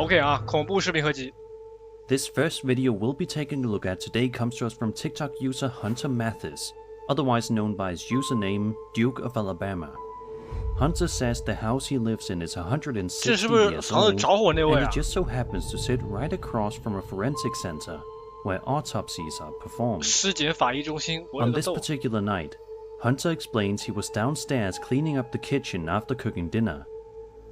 OK 啊，恐怖视频合集。 This first video we'll be taking a look at today comes to us from TikTok user Hunter Mathis, otherwise known by his username Duke of Alabama. Hunter says the house he lives in is 160 years old, and it just so happens to sit right across from a forensic center where autopsies are performed. 尸检法医中心。 On this particular night, Hunter explains he was downstairs cleaning up the kitchen after cooking dinner.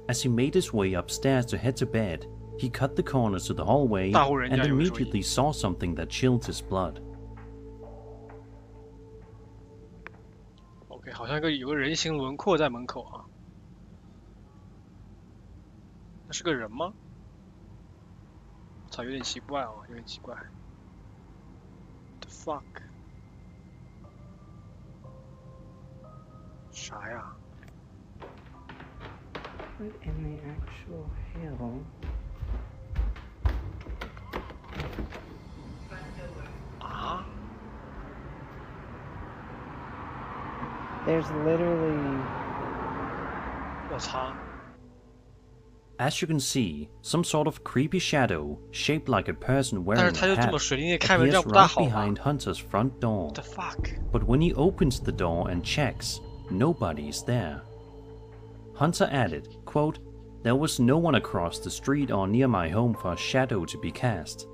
As he made his way upstairs to head to bed, he cut the corners to the hallway and immediately saw something that chilled his blood. OK， 好像有个人形轮廓在门口啊。那是个人吗？操，有点奇怪啊，有点奇怪。The fuck？ 啥呀 ？What in the actual hell? 啊 There's literally. 我操！ As you can see, some sort of creepy shadow, shaped like a person wearing a hat, appears right behind Hunter's front door. What the fuck? But when he opens the door and checks, nobody is there. Hunter added, quote, "There was no one across the street or near my home for a shadow to be cast.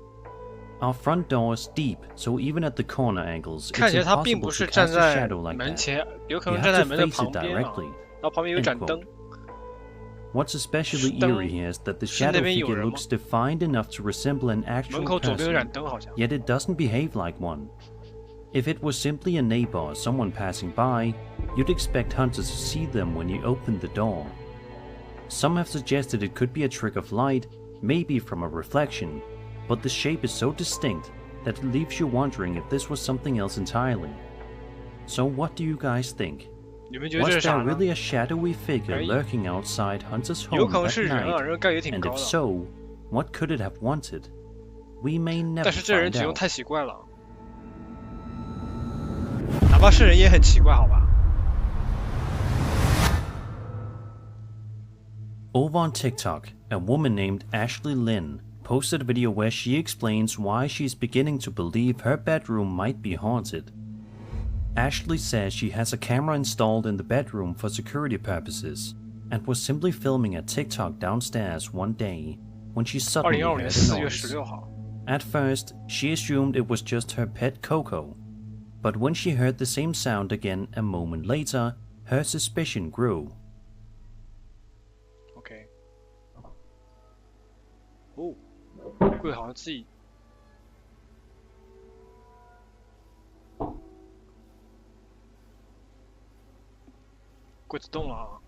Our front door is deep, so even at the corner angles, it's impossible to cast a shadow like that. You have to face it directly." End quote. What's especially eerie here is that the shadow figure looks defined enough to resemble an actual person, yet it doesn't behave like one. If it was simply a neighbor or someone passing by, you'd expect Hunter to see them when you open the door. Some have suggested it could be a trick of light, maybe from a reflection, but the shape is so distinct that it leaves you wondering if this was something else entirely. So what do you guys think? Was there really a shadowy figure lurking outside Hunter's home that night? And if so, what could it have wanted? We may never 但是这人举动 find 太 out. 奇怪了，哪怕是人也很奇怪，好吧？ Over on TikTok, a woman named Ashley Lynn posted a video where she explains why she's beginning to believe her bedroom might be haunted. Ashley says she has a camera installed in the bedroom for security purposes and was simply filming a TikTok downstairs one day when she suddenly heard a noise. At first, she assumed it was just her pet Coco, but when she heard the same sound again a moment later, her suspicion grew. OK。哦，柜好像自己。 柜子动了啊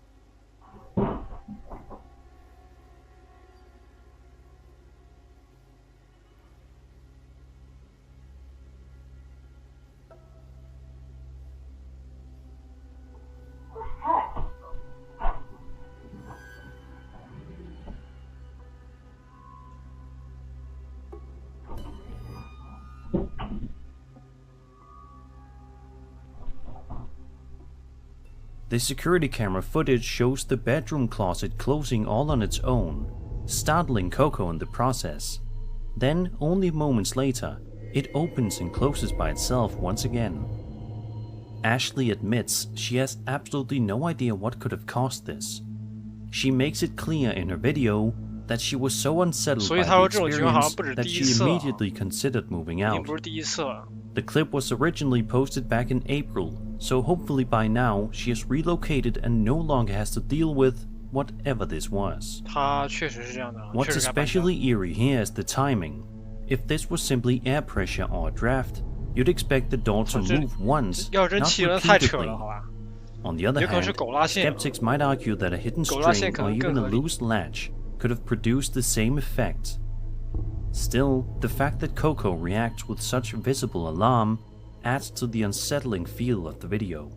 ！The security camera footage shows the bedroom closet closing all on its own, startling Coco in the process. Then, only moments later, it opens and closes by itself once again. Ashley admits she has absolutely no idea what could have caused this. She makes it clear in her video that she was so unsettled by the experience that she immediately considered moving out. The clip was originally posted back in April, so hopefully by now she has relocated and no longer has to deal with whatever this was. What's especially eerie here is the timing. If this was simply air pressure or a draft, you'd expect the door to move once, not repeatedly. On the other hand, skeptics might argue that a hidden string or even a loose latch could have produced the same effect. Still, the fact that Coco reacts with such visible alarm adds to the unsettling feel of the video.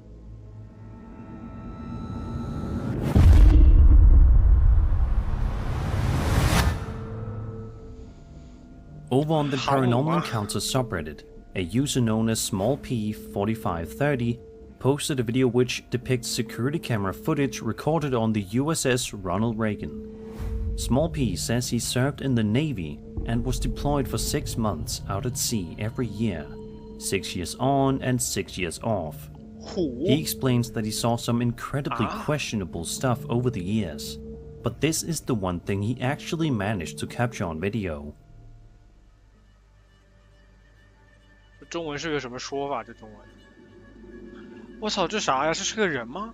Over on the Paranormal Encounters subreddit, a user known as smallp4530 posted a video which depicts security camera footage recorded on the USS Ronald Reagan. Small P says he served in the Navy and was deployed for 6 months out at sea every year, 6 years on and 6 years off. He explains that he saw some incredibly questionable stuff over the years, but this is the one thing he actually managed to capture on video. 中文是个什么说法？这中文，我操，这啥呀？这是个人吗？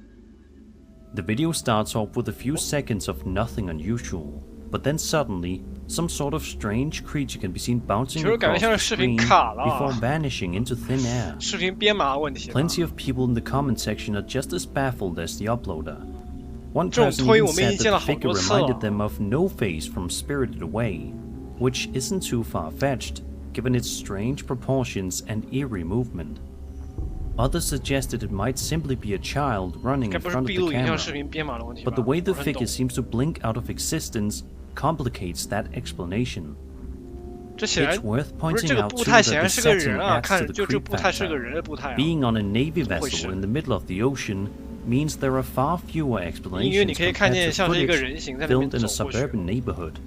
The video starts off with a few seconds of nothing unusual, but then suddenly, some sort of strange creature can be seen bouncing across the screen before vanishing into thin air. 视频编码问题。Plenty of people in the comment section are just as baffled as the uploader. One person even said that the figure reminded them of No-Face from Spirited Away, which isn't too far-fetched, given its strange proportions and eerie movement. Others suggested it might simply be a child running in front of the camera, but the way the figure seems to blink out of existence complicates that explanation. It's worth pointing out too that the setting adds to the creep factor. Being on a Navy vessel in the middle of the ocean means there are far fewer explanations compared to footage filmed in a suburban neighborhood.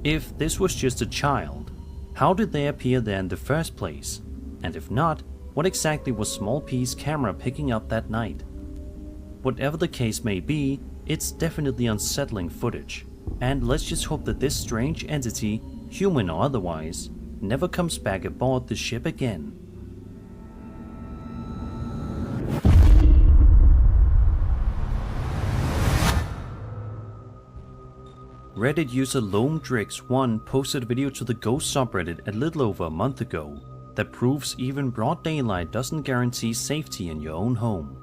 If this was just a child, how did they appear there in the first place? And if not, what exactly was Small P's camera picking up that night? Whatever the case may be, it's definitely unsettling footage, and let's just hope that this strange entity, human or otherwise, never comes back aboard the ship again. Reddit user LomeDrix1 posted a video to the Ghost subreddit a little over a month ago that proves even broad daylight doesn't guarantee safety in your own home.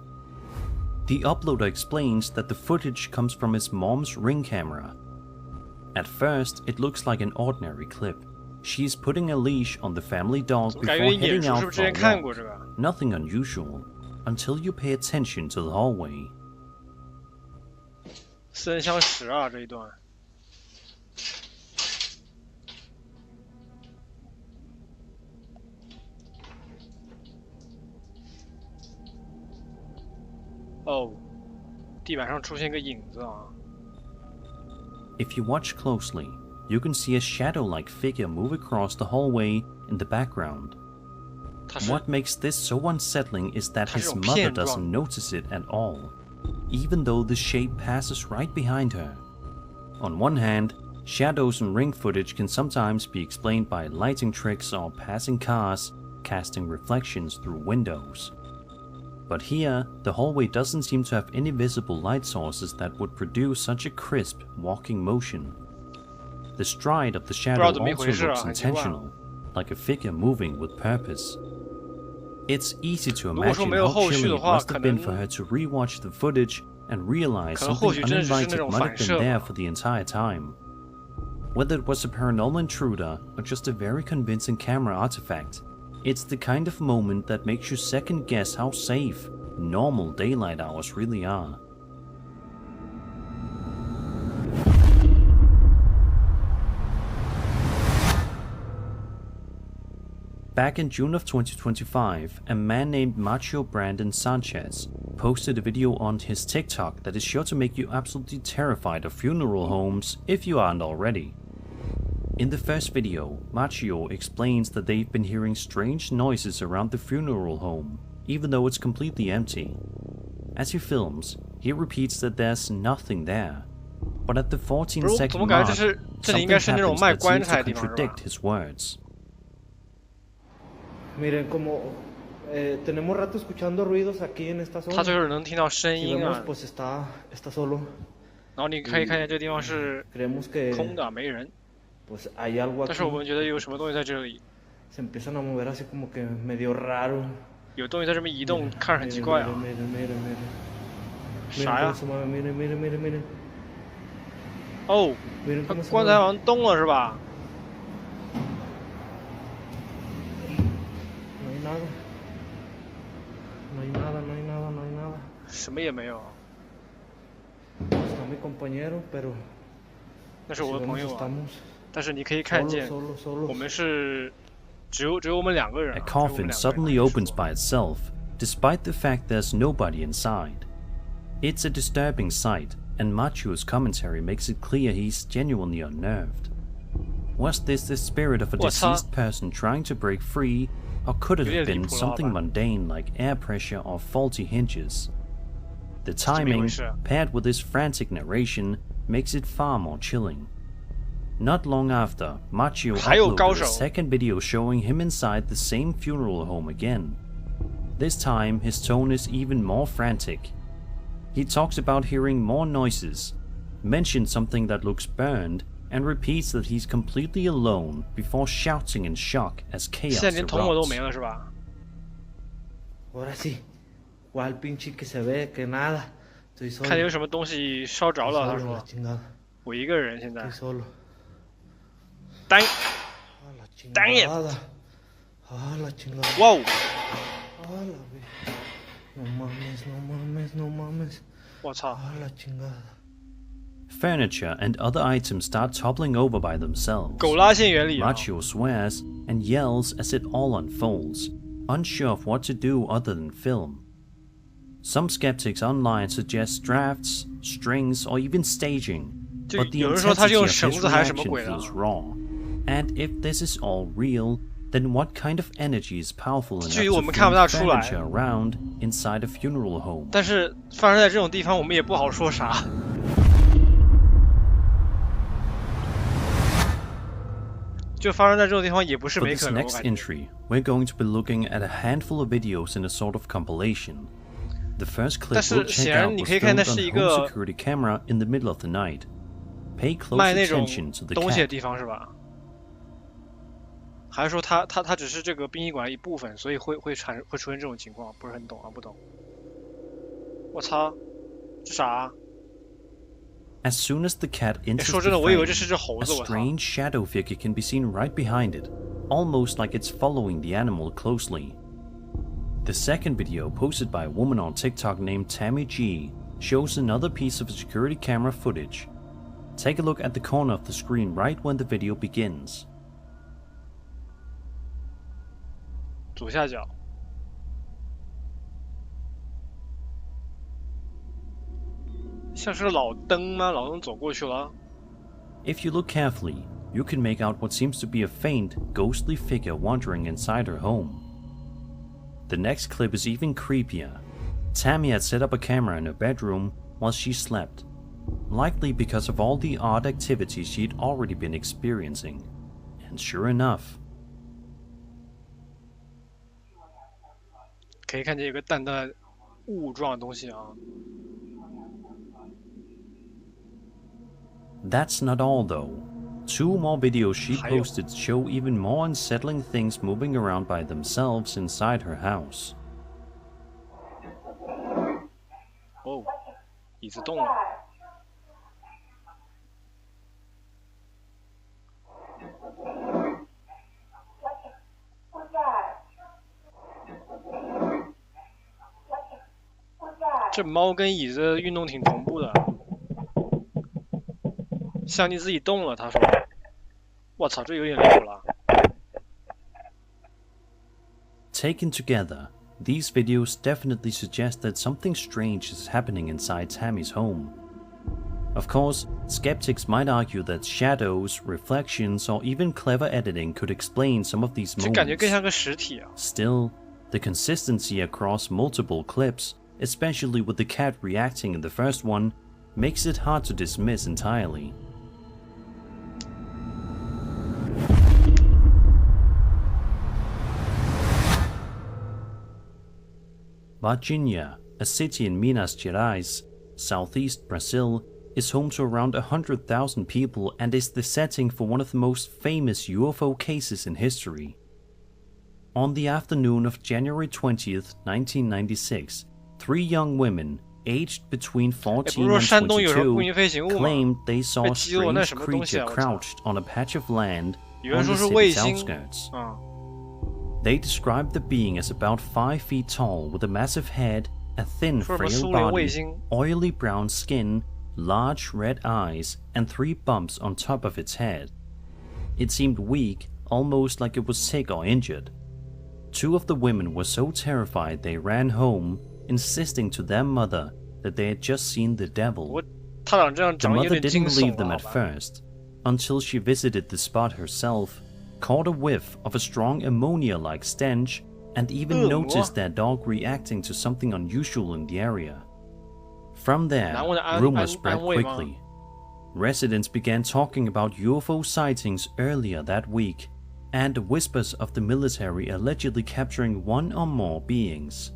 The uploader explains that the footage comes from his mom's Ring camera. At first, it looks like an ordinary clip. She's putting a leash on the family dog before heading out for a walk. Nothing unusual, until you pay attention to the hallway. 私人相识啊，这一段。哦，地板上出现个影子啊。If you watch closely, you can see a shadow-like figure move across the hallway in the background. What makes this so unsettling is that his mother doesn't notice it at all, even though the shape passes right behind her. On one hand, shadows in Ring footage can sometimes be explained by lighting tricks or passing cars casting reflections through windows. But here, the hallway doesn't seem to have any visible light sources that would produce such a crisp walking motion. The stride of the shadow also looks intentional, like a figure moving with purpose. It's easy to imagine how chilling it must have been for her to rewatch the footage and realize something uninvited might have been there for the entire time. Whether it was a paranormal intruder or just a very convincing camera artifact, it's the kind of moment that makes you second guess how safe normal daylight hours really are. Back in June of 2025, a man named Macho Brandon Sanchez posted a video on his TikTok that is sure to make you absolutely terrified of funeral homes if you aren't already. In the first video, Machio explains that they've been hearing strange noises around the funeral home, even though it's completely empty. As he films, he repeats that there's nothing there. But at the 14-second mark, something happens that seems to contradict his words. Miren, como tenemos rato escuchando ruidos aquí en esta zona. 他就是能听到声音啊。pues está solo. 然后你可以看见这个地方是空的，没人。Pues hay algo aquí. 但是我们觉得有什么东西在这里。Se empiezan a mover así como que medio raro. 有东西在这边移动，看着很奇怪啊。啥呀？哦，他棺材好像动了是吧？ No hay nada, no hay nada, no hay nada. 什么也没有。Está mi compañero, pero 那是我的朋友啊。但是你可以看见，我们是只有我们两个人。A coffin suddenly opens by itself, despite the fact there's nobody inside. It's a disturbing sight, and Machu's commentary makes it clear he's genuinely unnerved. Was this the spirit of a deceased person trying to break free, or could it have been something mundane like air pressure or faulty hinges? The timing, paired with his frantic narration, makes it far more chilling. Not long after, Machu uploaded a second video showing him inside the same funeral home again. This time, his tone is even more frantic. He talks about hearing more noises, mentions something that looks burned, and repeats that he's completely alone before shouting in shock as chaos erupts. Ahora sí, ¿cuál pinche que se ve que nada? Estoy solo. 看有什么东西烧着了，他说。我一个人现在。Dang it! 哇哦！我操！ Furniture and other items start toppling over by themselves. 狗拉线原理。Macho swears and yells as it all unfolds, unsure of what to do other than film. Some skeptics online suggest drafts, strings, or even staging, but the intensity of his reaction feels raw. And if this is all real, then what kind of energy is powerful enough to fling furniture around inside a funeral home? 但是发生在这种地方，我们也不好说啥。就发生在这种地方也不是没可能。 For this next entry, we're going to be looking at a handful of videos in a sort of compilation. The first clip we'll check out was filmed on a home security camera in the middle of the night. Pay close attention to the cat. 东西的地方是吧？还是说它只是这个殡仪馆一部分，所以会出现这种情况？不是很懂啊，不懂。我操，这啥？ As soon as the cat enters the frame, a strange shadow figure can be seen right behind it, almost like it's following the animal closely. The second video, posted by a woman on TikTok named Tammy G, shows another piece of security camera footage. Take a look at the corner of the screen right when the video begins. 左下角。 像是老登吗？老登走过去了。 If you look carefully, you can make out what seems to be a faint, ghostly figure wandering inside her home. The next clip is even creepier. Tammy had set up a camera in her bedroom while she slept, likely because of all the odd activities she'd already been experiencing. And sure enough, 可以看见有个淡淡雾状的东西啊。 That's not all though. 2 more videos she posted show even more unsettling things moving around by themselves inside her house. 哦，椅子动了。这猫跟椅子运动挺同步的。 像你自己动了，他说：“我操，这有点离谱了。” Taken together, these videos definitely suggest that something strange is happening inside Tammy's home. Of course, skeptics might argue that shadows, reflections, or even clever editing could explain some of these moments. 这感觉更像个实体啊。 Still, the consistency across multiple clips, especially with the cat reacting in the first one, makes it hard to dismiss entirely. Varginha, a city in Minas Gerais, southeast Brazil, is home to around 100,000 people and is the setting for one of the most famous UFO cases in history. On the afternoon of January 20th, 1996, 3 young women, aged between 14 and 22, claimed they saw a strange creature crouched on a patch of land on the city's outskirts. They described the being as about 5 feet tall with a massive head, a thin, frail body, oily brown skin, large red eyes, and 3 bumps on top of its head. It seemed weak, almost like it was sick or injured. 2 of the women were so terrified they ran home, insisting to their mother that they had just seen the devil. 他长这样 The 长得有 mother 点惊 didn't 悚 believe them 了， at 好吧？ first, until she visited the spot herself, caught a whiff of a strong ammonia-like stench, and even 恶魔 noticed their dog reacting to something unusual in the area. From there, 难问的 rumors spread 安慰吗？ quickly. Residents began talking about UFO sightings earlier that week, and whispers of the military allegedly capturing one or more beings.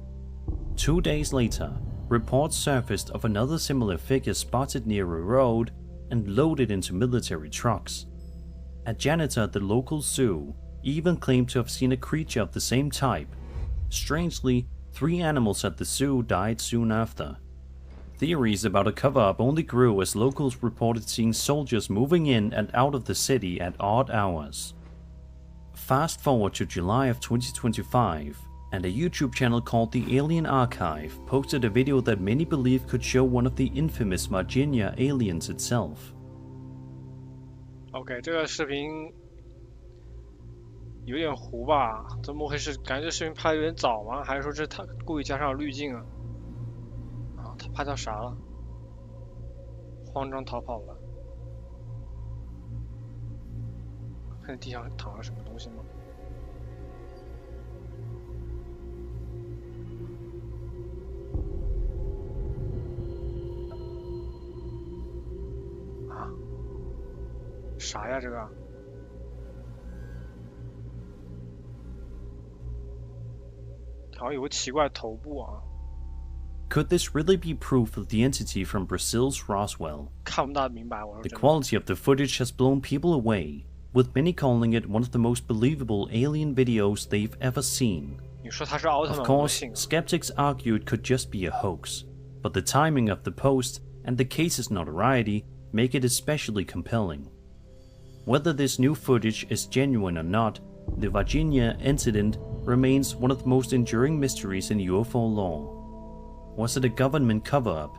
2 days later, reports surfaced of another similar figure spotted near a road and loaded into military trucks. A janitor at the local zoo even claimed to have seen a creature of the same type. Strangely, 3 animals at the zoo died soon after. Theories about a cover-up only grew as locals reported seeing soldiers moving in and out of the city at odd hours. Fast forward to July of 2025, and a YouTube channel called The Alien Archive posted a video that many believe could show one of the infamous Virginia aliens itself. OK， 这个视频有点糊吧？怎么回事？感觉这视频拍的有点早吗？还是说这他故意加上了滤镜啊？啊，他拍到啥了？慌张逃跑了。看地上躺了什么东西吗？啊？啥呀这个？好像有个奇怪的头部啊， Could this really be proof of the entity from Brazil's Roswell? 看不大明白。我说 The 真的。 quality of the footage has blown people away, with many calling it one of the most believable alien videos they've ever seen. 你说他是奥特 Of 曼，我不 course, 信啊。 skeptics argued it could just be a hoax, but the timing of the post and the case's notoriety make it especially compelling. Whether this new footage is genuine or not, the Virginia incident remains one of the most enduring mysteries in UFO lore. Was it a government cover-up,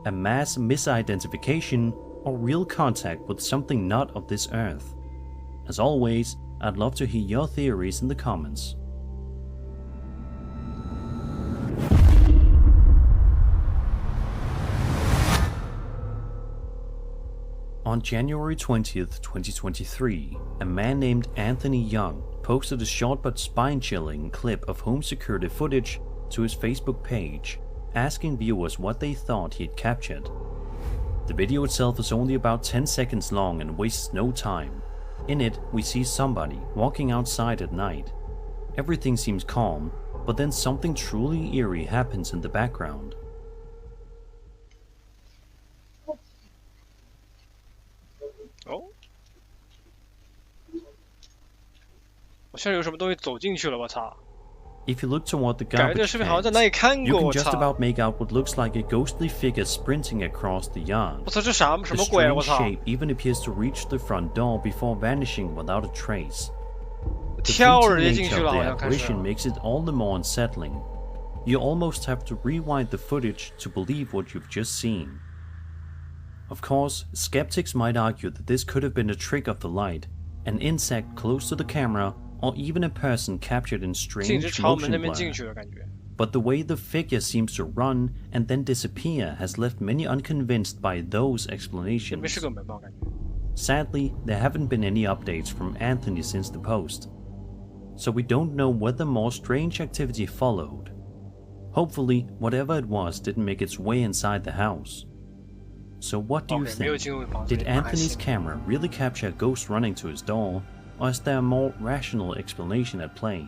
a mass misidentification, or real contact with something not of this earth? As always, I'd love to hear your theories in the comments. On January 20th, 2023, a man named Anthony Young posted a short but spine-chilling clip of home security footage to his Facebook page, asking viewers what they thought he had captured. The video itself is only about 10 seconds long and wastes no time. In it, we see somebody walking outside at night. Everything seems calm, but then something truly eerie happens in the background. 哦，我现在有什么东西走进去了，我操！ If you look toward the 感觉这 garbage 视频好像在 cans, 哪里看 you 过， can 我 just 操！ about make out what looks like a ghostly figure sprinting across the yard. 我操，这什 The 么鬼啊！我 strange 操！ shape even appears to reach the front door before vanishing without a trace. The 跳着 fleeting 就进 nature 去 of 了， the 好像开始。 apparition makes it all the more unsettling. You almost have to rewind the footage to believe what you've just seen. Of course, skeptics might argue that this could have been a trick of the light, an insect close to the camera, or even a person captured in 径直 strange 朝门那 motion 边进 blur. 去了，感觉。 But the way the figure seems to run and then disappear has left many unconvinced by those 这边 explanations. 是个门吧，我感觉。 Sadly, there haven't been any updates from Anthony since the post, so we don't know whether more strange activity followed. Hopefully, whatever it was didn't make its way inside the house. So what do you OK， 没有 think? 进入房子里 Did 面还 Anthony's 行。 camera really capture a ghost running to his door, or is there a more rational explanation at play?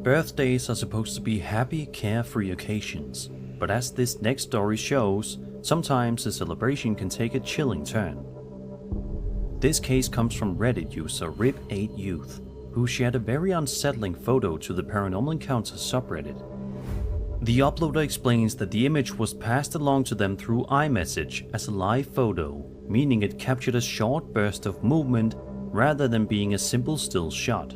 Birthdays are supposed to be happy, carefree occasions, but as this next story shows, sometimes the celebration can take a chilling turn. This case comes from Reddit user RIP8Youth, who shared a very unsettling photo to the Paranormal Encounters subreddit. The uploader explains that the image was passed along to them through iMessage as a live photo, meaning it captured a short burst of movement rather than being a simple still shot.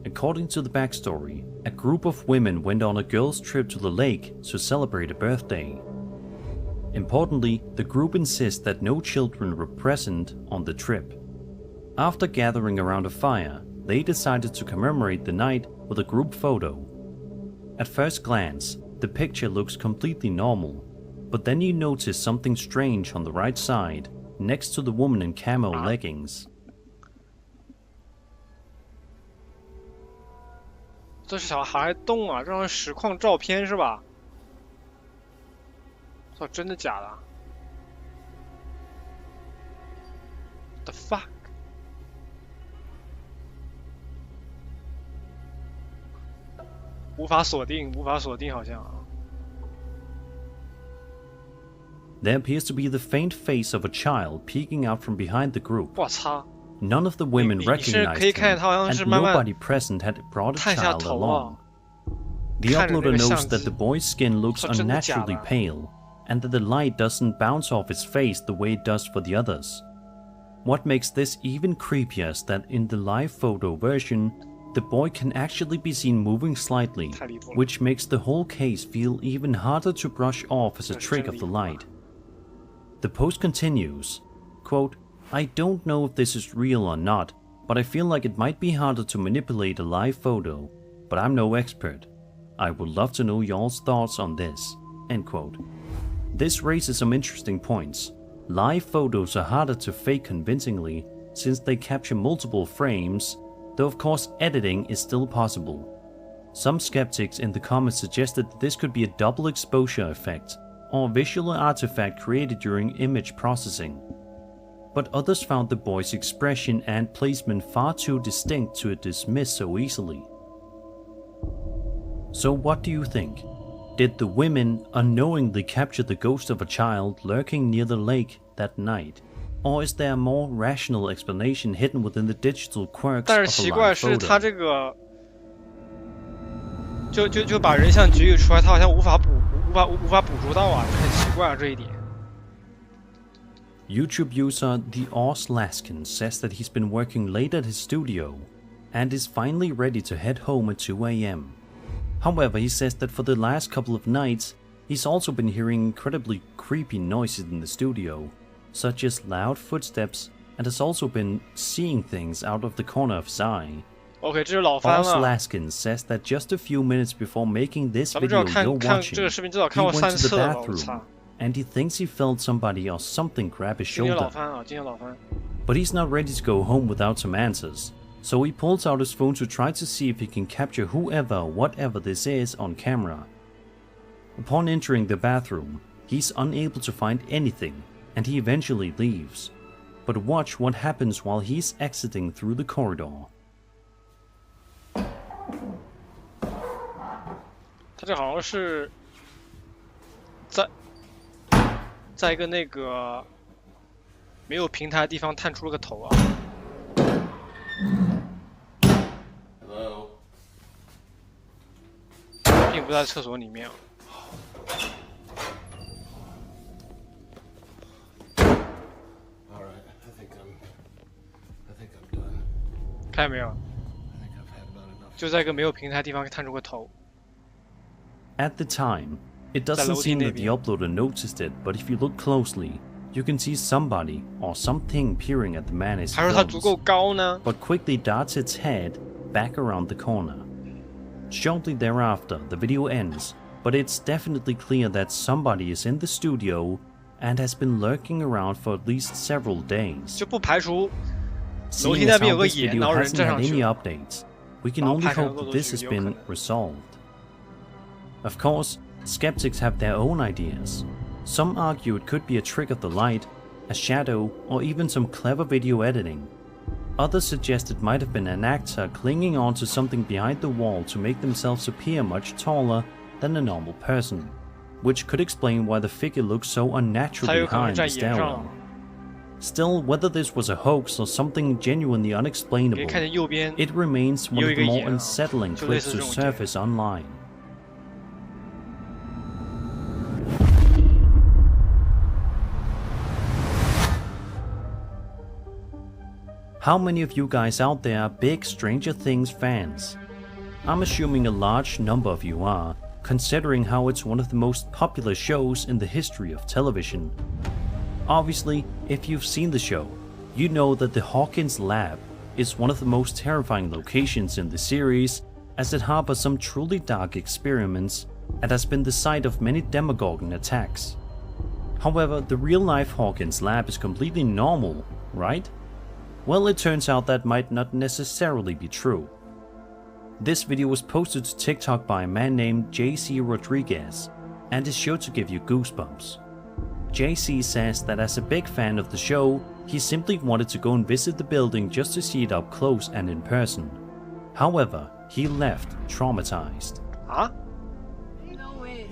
According to the backstory, a group of women went on a girls' trip to the lake to celebrate a birthday. Importantly, the group insists that no children were present on the trip. After gathering around a fire, they decided to commemorate the night with a group photo. At first glance, the picture looks completely normal, but then you notice something strange on the right side, next to the woman in camo leggings. 这小孩还动啊，这种实况照片是吧？操，真的假的 ？The fuck？ 无法锁定，无法锁定，好像啊。There appears to be the faint face of a child peeking out from behind the group. 我操！ None of the women 你 recognized 可以看 him, 他好像是 and 慢慢 nobody present had brought a 探下 child 头 along. 啊。 The 看着那 uploader 个 knows 相 that 机 the boy's skin looks 说真的假的 unnaturally pale, and that the light doesn't bounce off his face the way it does for the others. What makes this even creepier is that in the live photo version, the boy can actually be seen moving slightly, 太离谱了。 which makes the whole case feel even harder to brush off as a 这是 trick 真 of 离 the 谱 light. The post continues, quote, I don't know if this is real or not, but I feel like it might be harder to manipulate a live photo, but I'm no expert. I would love to know y'all's thoughts on this, end quote. This raises some interesting points. Live photos are harder to fake convincingly since they capture multiple frames, though of course editing is still possible. Some skeptics in the comments suggested that this could be a double exposure effect, or a visual artifact created during image processing. But others found the boy's expression and placement far too distinct to dismiss so easily. So what do you think? Did the women unknowingly capture the ghost of a child lurking near the lake that night? Or is there a more rational explanation hidden within the digital quirks 但 of 是 a 奇怪 live 是，他 photo? 这个就把人像举出来，他好像无法捕捉到啊，这很奇怪啊这一点。 YouTube user The Laskin says that he's been working late at his studio and is finally ready to head home at 2 a.m. However, he says that for the last couple of nights, he's also been hearing incredibly creepy noises in the studio, such as loud footsteps, and has also been seeing things out of the corner of his eye. OK， 这是老番了。 Laskin says that just a few minutes before making this 咱们至少 video 看 you're 看这个 watching, 视频，至少 he 看过 went 3 to the 次了，我操 bathroom,！and he thinks he felt somebody or something grab his 今天老 shoulder. 番啊，今天老番。 But he's not ready to go home without some answers, so he pulls out his phone to try to see if he can capture whoever or whatever this is on camera. Upon entering the bathroom, he's unable to find anything, and he eventually leaves. But watch what happens while he's exiting through the corridor. 他这好像是在一个那个没有平台的地方探出了个头啊。 Hello. 并不在厕所里面啊。 All right. I think I'm done. 看见没有？ I think I've had about enough. 就在一个没有平台的地方探出个头。 At the time, it doesn't 在楼梯 seem 那 that the 边。 uploader noticed it, but if you look closely, you can see somebody or something peering at the man as 还 he 是他足够 films, 高呢？ but quickly darts its head back around the corner. Shortly thereafter, the video ends, but it's definitely clear that somebody is in the studio and has been lurking around for at least several days. 就不排除楼梯 Seeing 那 as 边有 how 个 this 野， video 然后人 hasn't 站 had 上去 any 了。 updates, we can 然后 only 拍成 hope 恶 that 作 this 剧 has 有可 been 能。 resolved. Of course, skeptics have their own ideas. Some argue it could be a trick of the light, a shadow, or even some clever video editing. Others suggest it might have been an actor clinging onto something behind the wall to make themselves appear much taller than a normal person, which could explain why the figure looks so 他 unnaturally 有可能 high in 站 the 檐上 stairwell. 了。 Still, whether this was a hoax or something genuinely 可以 unexplainable, 看见右边 it remains one of the more 有一个眼啊， unsettling 就类 clips 似 to 这种电影。 surface online. How many of you guys out there are big Stranger Things fans? I'm assuming a large number of you are, considering how it's one of the most popular shows in the history of television. Obviously, if you've seen the show, you know that the Hawkins lab is one of the most terrifying locations in the series, as it harbors some truly dark experiments and has been the site of many Demogorgon attacks. However, the real-life Hawkins lab is completely normal, right? Well, it turns out that might not necessarily be true. This video was posted to TikTok by a man named JC Rodriguez and is sure to give you goosebumps. JC says that as a big fan of the show, he simply wanted to go and visit the building just to see it up close and in person. However, he left traumatized. Huh? No way.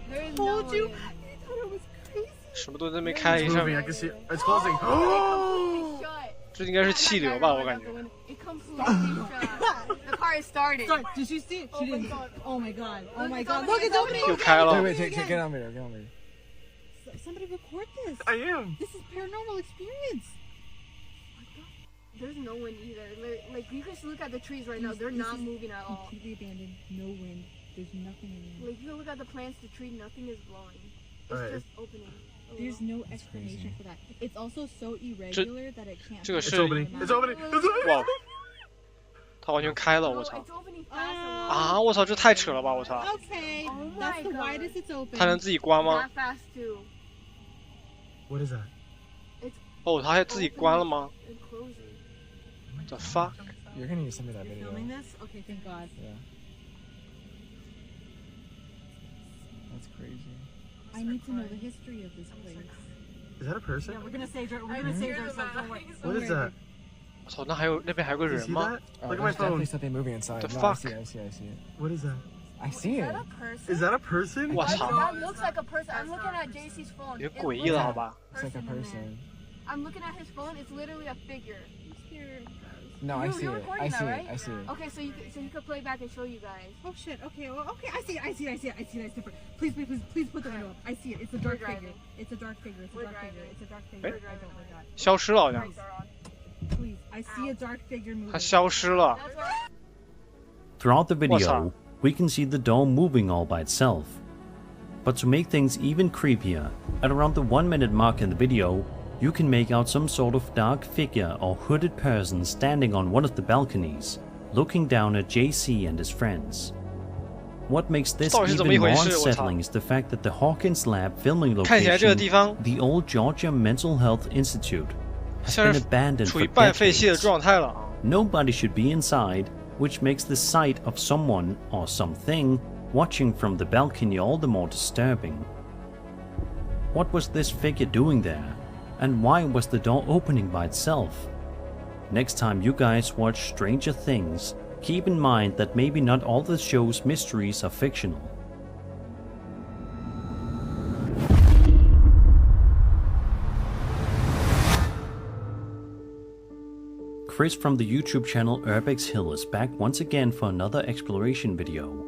There is Told no you. way. I thought it was crazy. 什么都在没开一 It's 下， moving. I can see it. It's closing. It's shut. 这应该是气流吧，我感觉。 It completely shut. The car is started. Sorry, did she see it? She didn't. Oh my god. Oh my it's god. opening, Look, it's it's opening.又开了。 Wait, get on video. Get on video. Somebody record this. I am. This is paranormal experience. There's no wind either. Like you can look at the trees right now. They're This not is moving at all. Completely abandoned. No wind. There's nothing in there. Like you can look at the plants, the tree, nothing is blowing. It's Alright. just opening. There's no explanation for that. It's also so irregular that it can't. 这个 be 是 It's opening. It's opening. It's opening. 哇，它完全开了，我 No, 操！ it's opening fast. 啊，我操，这太扯了吧，我操！ Okay, Oh that's my the God. widest it's open. 它能自己关吗？ That fast too. What is that? 哦，它还自己关了吗 And closing. ？The fuck？ You're gonna need to send me that You're video. filming this? Okay, thank God. Yeah. That's crazy. I need to know the history of this place. Is that a person? We're gonna save ourselves. Don't worry. What is that? 我操，那边还有个 Do you 人 see 吗 that? Look at my phone. Something moving inside. The No, fuck? I see it. What is that? I see Is it. that a person? Is that a person? 我操， That looks like a person. I'm looking at JC's phone. 有 It 点诡异 looks 了， like 好吧？ It's like a in there. person. I'm looking at his phone. It's literally a figure. No, I see You're it. recording I that, see right? it. I see it. Okay, so you could play back and show you guys. Oh shit. Okay. Well, okay. I see it. It's different. Please put the window up. I see it. It's a dark We're figure. driving. It's a dark figure. It's a We're dark figure. driving. It's a dark Eh? figure. I don't like that. 消失了好像， Please. I see a dark figure moving. 它消失了。 That's why. Throughout the What's video, up? we can see the door moving all by itself. But to make things even creepier, at around the 1 minute mark in the video, you can make out some sort of dark figure or hooded person standing on one of the balconies, looking down at JC and his friends. What makes this 到底是怎么一 even 回 more 事？我操！ unsettling is the fact that the Hawkins Lab filming 看起来这个 location, 地方 the old Georgia Mental Health Institute, has 像 been 是 abandoned 处 for 于半废弃的 decades. 状态了啊！ Nobody should be inside, which makes the sight of someone or something watching from the balcony all the more disturbing. What was this figure doing there? And why was the door opening by itself? Next time you guys watch Stranger Things, keep in mind that maybe not all the show's mysteries are fictional. Chris from the YouTube channel Urbex Hill is back once again for another exploration video,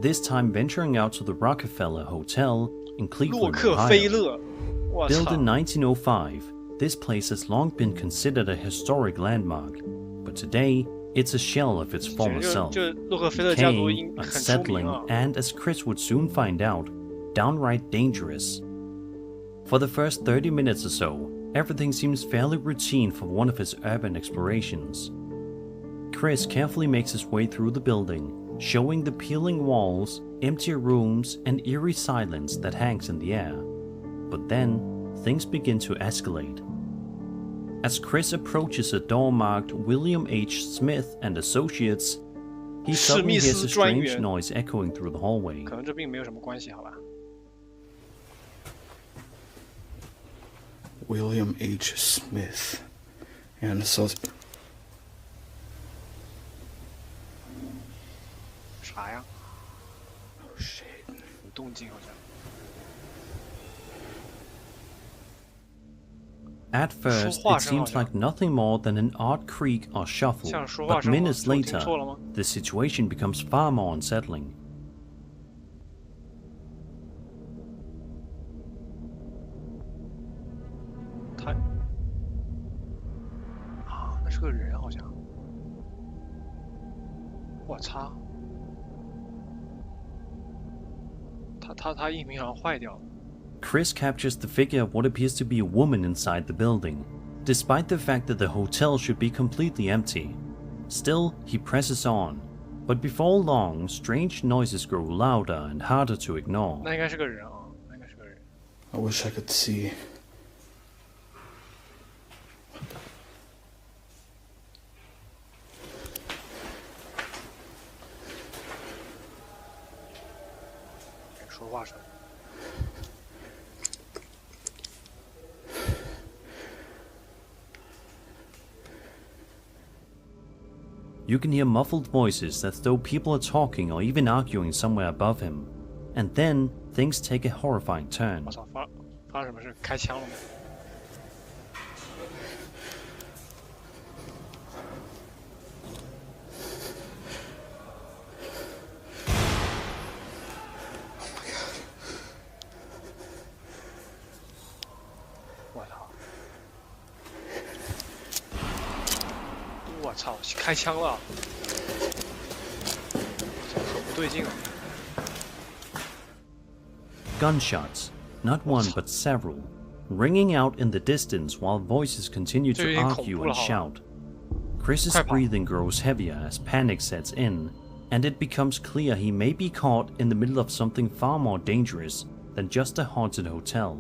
this time venturing out to the Rockefeller Hotel in 洛 Cleveland, 克菲 Ohio. 勒，我 Built 操 in！1905, this place has long been considered a historic landmark, but today it's a shell of its 简 former 直 self. 就洛克菲勒家族 Decaying, 很出名 unsettling, 啊！ and as Chris would soon find out, downright dangerous. For the first 30 minutes or so, everything seems fairly routine for one of his urban explorations. Chris carefully makes his way through the building, showing the peeling walls, empty rooms, and eerie silence that hangs in the air. But then, things begin to escalate. As Chris approaches a door marked William H. Smith and Associates, he suddenly hears a strange 史密斯专员。 noise echoing through the hallway. 可能这并没有什么关系，好吧？ William H. Smith and Associates. 啥呀？ Oh shit. 有动静好像。 At first, it seems like nothing more than an odd creak or shuffle, 像说话 but 声吗？ minutes 我听 later, 错了吗？ the situation becomes far more unsettling. 他啊，那是个人好像。我操！他音频好像坏掉了。 Chris captures the figure of what appears to be a woman inside the building, despite the fact that the hotel should be completely empty. Still, he presses on, but before long, strange noises grow louder and harder to ignore. 那应该是个人啊，那应该是个人。 I wish I could see. Okay, 说话声。 You can hear muffled voices as though people are talking or even arguing somewhere above him. And then, things take a horrifying turn. 我操，发生什么事？开枪了吗？ 我操，开枪了！很不对劲啊！ Gunshots, not one but several, ringing out in the distance while voices continue to argue and shout. Chris's breathing grows heavier as panic sets in, and it becomes clear he may be caught in the middle of something far more dangerous than just a haunted hotel.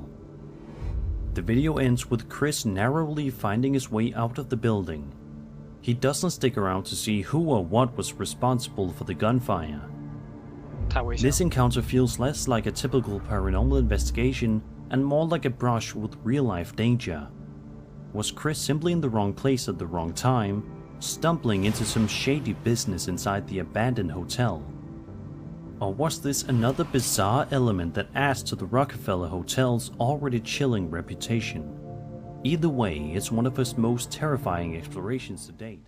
The video ends with Chris narrowly finding his way out of the building. He doesn't stick around to see who or what was responsible for the gunfire. This encounter feels less like a typical paranormal investigation and more like a brush with real-life danger. Was Chris simply in the wrong place at the wrong time, stumbling into some shady business inside the abandoned hotel? Or was this another bizarre element that adds to the Rockefeller Hotel's already chilling reputation? Either way, it's one of his most terrifying explorations to date.